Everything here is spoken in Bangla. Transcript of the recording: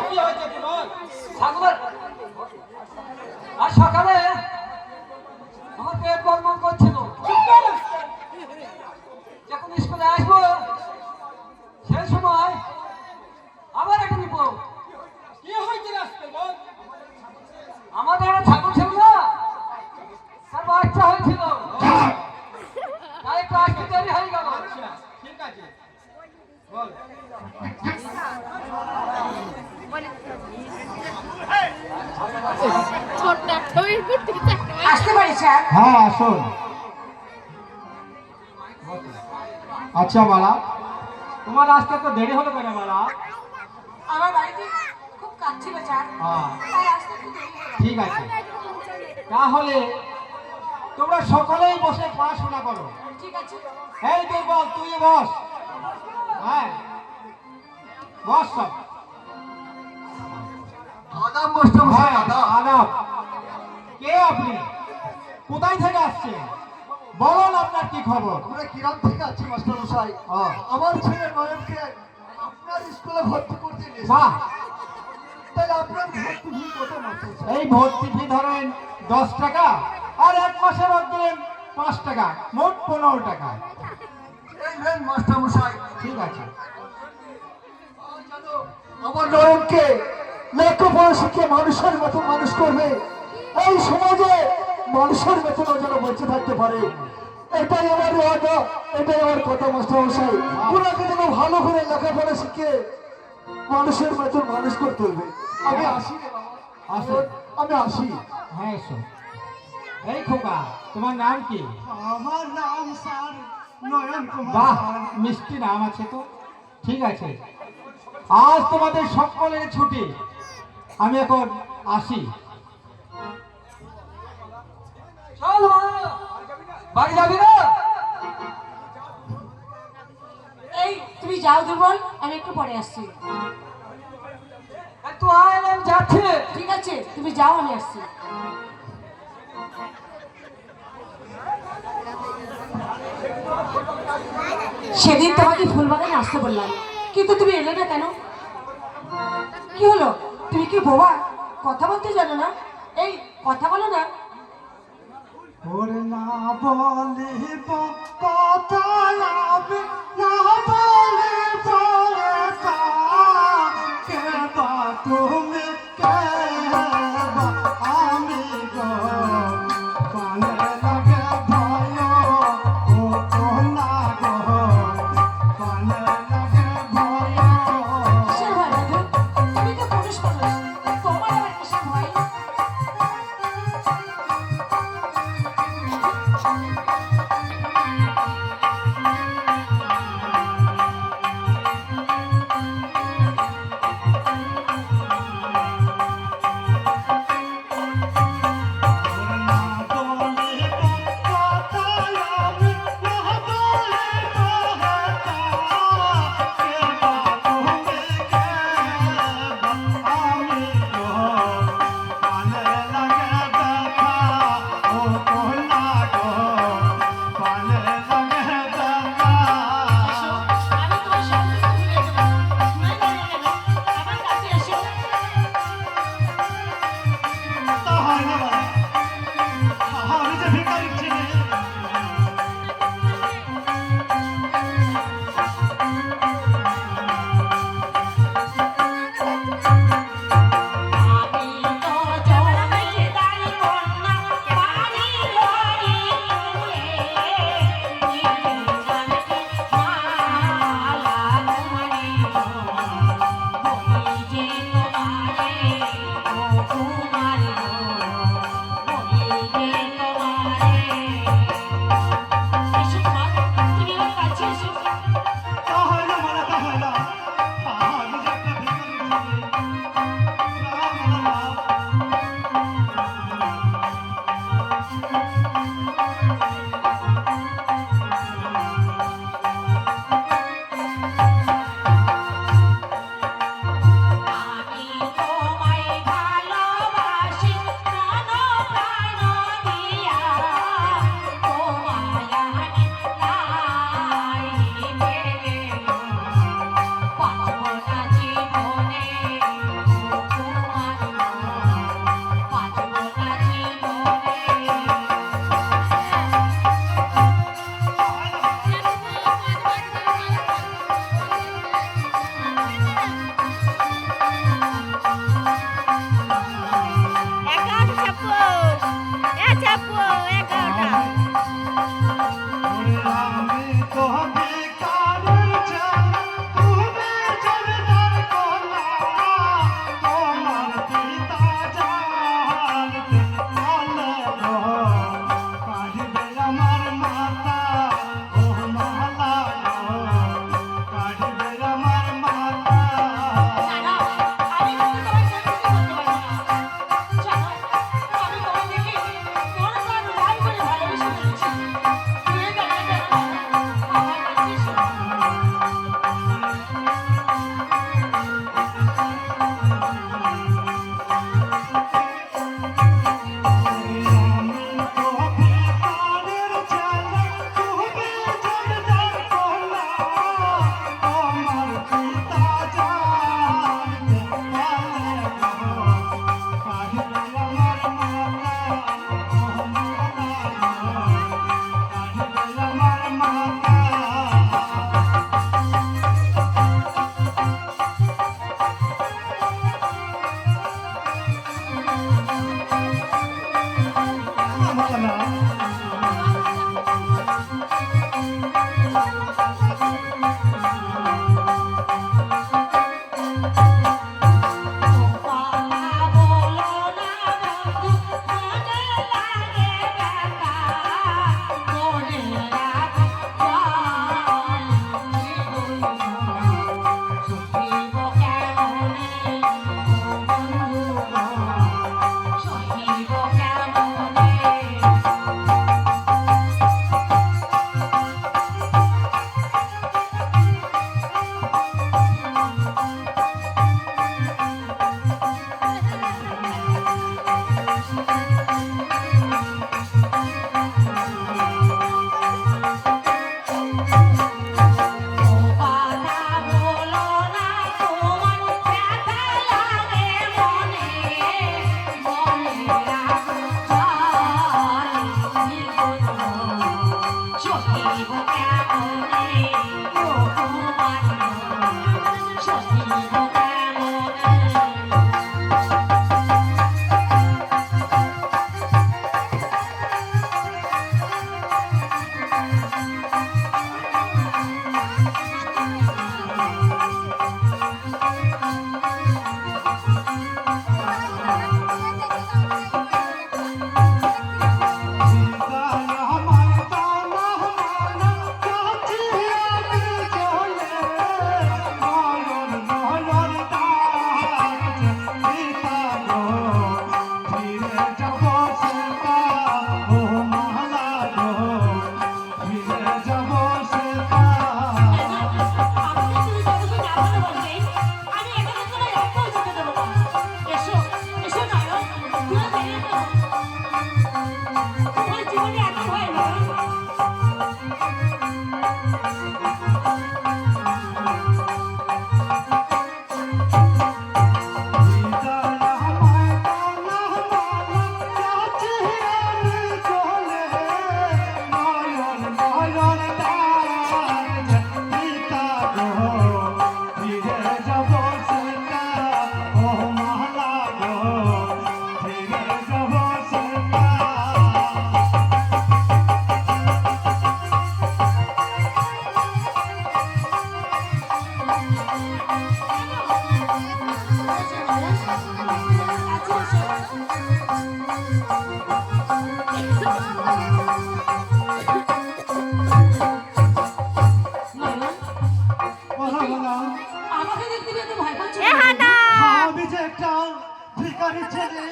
কি হয়েছে কি বল? আর সকালে আমার পেট গড়মড় করছিল। যখন স্কুলে আসবো সেই সময় আবার একটা বিপদ। কি হয়েছে রাস্তায় বল? আমাদের একটা ছাগল ছিল না, তার বাচ্চা হয়েছিল, তাই একটু আসতে দেরি হয়ে গেল। আচ্ছা ঠিক আছে বল। আসতে পারি স্যার? হ্যাঁ আসুন। আচ্ছা মালা, তোমার আসতে তো দেরি হলো কেন মালা? আমার বাড়িতে খুব কাজ ছিল স্যার, হ্যাঁ তাই আসতে একটু দেরি হলো। ঠিক আছে, তাহলে তোমরা সকলেই বসে পড়াশোনা করো। ঠিক আছে। এই দুর্বল তুই বস। হ্যাঁ বস সব। আদাব মাস্টারমশাই, হ্যাঁ আদাব। আদাব। কে আপনি? কোথায় থেকে আসছেন? বলুন আপনার কি খবর? আমরা কিরাম থেকে আছি মাস্টারমশাই। ও, আমার ছেলে নয়নকে আপনার স্কুলে ভর্তি করতে নিয়েছি। বাহ, তাহলে আপনার ভর্তি ফি কত মাস্টারমশাই? এই ভর্তি ফি ধরেন 10 টাকা, আর এক মাসের অগ্রিম 5 টাকা, মোট 15 টাকা। এই নেন মাস্টারমশাই। ঠিক আছে। আমার নয়নকে লেখাপড়া শিখিয়ে মানুষের মতো মানুষ করবে, এই সমাজে মানুষের মতন যেন বেঁচে থাকতে পারে, এটাই আমার ওয়াদা, এটাই আমার কথা মাস্টারমশাই। ওনাকে যেন ভালো করে লেখাপড়া শিখিয়ে মানুষের মতন মানুষ করতে হবে। আমি আসি রে বাবা, আসুন। আমি আসি। হ্যাঁ এসো। এই খোকা, তোমার নাম কি? আমার নাম স্যার নয়ন বাহ, মিষ্টি নাম আছে তো। ঠিক আছে, আজ তোমাদের সকলের ছুটি, আমি এখন আসি। চল মা, বাড়ি যাবি না? এই তুমি যাও দুর্বল, আমি একটু পরে আসছি। এই তুই আয়, আমি যাচ্ছি। ঠিক আছে তুমি যাও, আমি আসছি। সেদিন তোমাকে ফুলবাগানে আসতে বললাম, কিন্তু তুমি এলে না কেন? কি হলো, তুমি কি বোবা, কথা বলতে জানো না? এই কথা বলো না। ওরে না বলিব কথা, আমি না বলিব কথা, কেবা তুমি কেবা আমি গো, পানে লাগে ভয়, ও কোনা গো, পানে লাগে ভয়। কিসের ভয় বন্ধু? তুমি তো পুরুষ মানুষ, তোমার আবার কিসের ভয়? তোমার জীবনে এত হয় না আমাকে দেখতে পেয়ে তো ভয় পাচ্ছ আমি যে একটা ভিখারি ছেলে